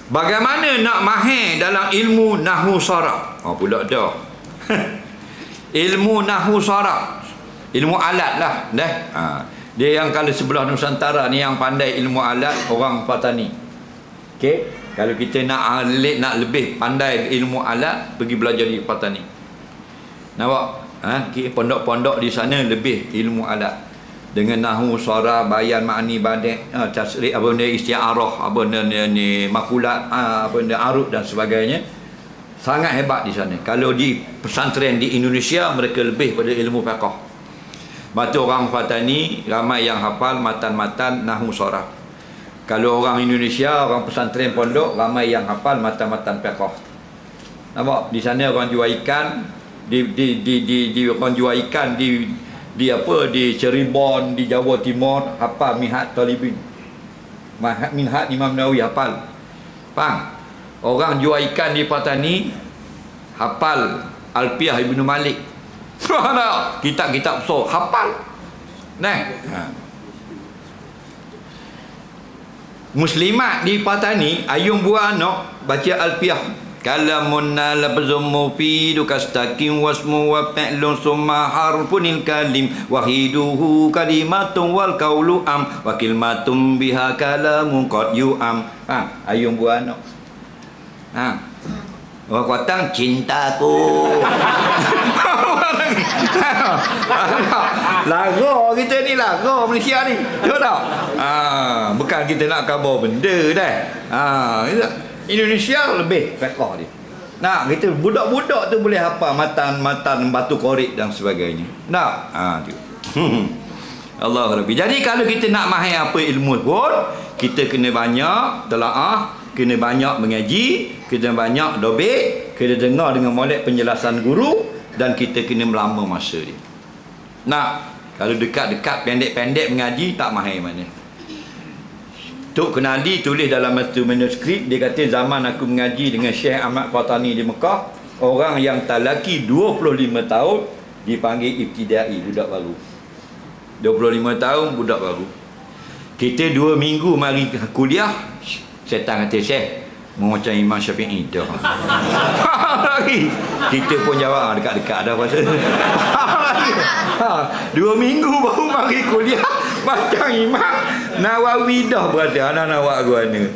Bagaimana nak mahir dalam ilmu nahwu saraf? Oh pula dah. Ilmu nahwu saraf, ilmu alat lah dah. Dia yang kalau sebelah Nusantara ni yang pandai ilmu alat orang Patani. Okey, kalau kita nak lebih pandai ilmu alat, pergi belajar di Patani. Nampak? Okay, pondok-pondok di sana lebih ilmu alat. Dengan nahwu saraf, bayan, ma'ani, badi', tasrif, apa benda isti'arah, apa benda ni makulat, apa benda arut dan sebagainya. Sangat hebat di sana. Kalau di pesantren di Indonesia, mereka lebih pada ilmu fiqh. Batu orang Patani ramai yang hafal matan-matan nahwu saraf. Kalau orang Indonesia, orang pesantren pondok ramai yang hafal matan-matan fiqh. Nampak? Di sana orang jual ikan, orang jual ikan di Cirebon, di Jawa Timur, hafal Minhat Talibin. Minhat Imam Nawawi hafal. Faham? Orang jual ikan di Patani hafal Alfiah Ibnu Malik. Kitab-kitab besar hafal. Nah. Muslimat di Patani ayung buah anak baca Alfiah. Kalamun labzum mufidu kastakim wasmu wa fi'lun summa harfunil kalim wahiduhu kalimatun wal qawlu am wa kalimatun biha kalamun qad yu'am. Ayung buah anak. Orang Kuantan cintaku. Lara kita ni, lara Malaysia ni. Tahu tak? Bukan kita nak khabar benda dah. Indonesia lebih fiqh dia. Nah, kita budak-budak tu boleh hafal matan-matan batu korek dan sebagainya. Nah, tu. Allah Rabbi. Jadi kalau kita nak mahir apa ilmu pun, kita kena banyak telaah, kena banyak mengaji, kena banyak dobek, kena dengar dengan molek penjelasan guru, dan kita kena melama masa dia. Nah, kalau dekat-dekat pendek-pendek mengaji tak mahir mana. Tok Kenali tulis dalam satu manuskrip, dia kata zaman aku mengaji dengan Syekh Ahmad Patani di Mekah, orang yang tak laki 25 tahun dipanggil ibtidai, budak baru. 25 tahun budak baru. Kita 2 minggu mari kuliah, setan kata Syekh mau macam Imam Syafi'i dah. Kita pun jawab dekat-dekat dah pasal. 2 minggu baru mari kuliah macam Imam Nawawi dah berada. Anak nak buat gua ni.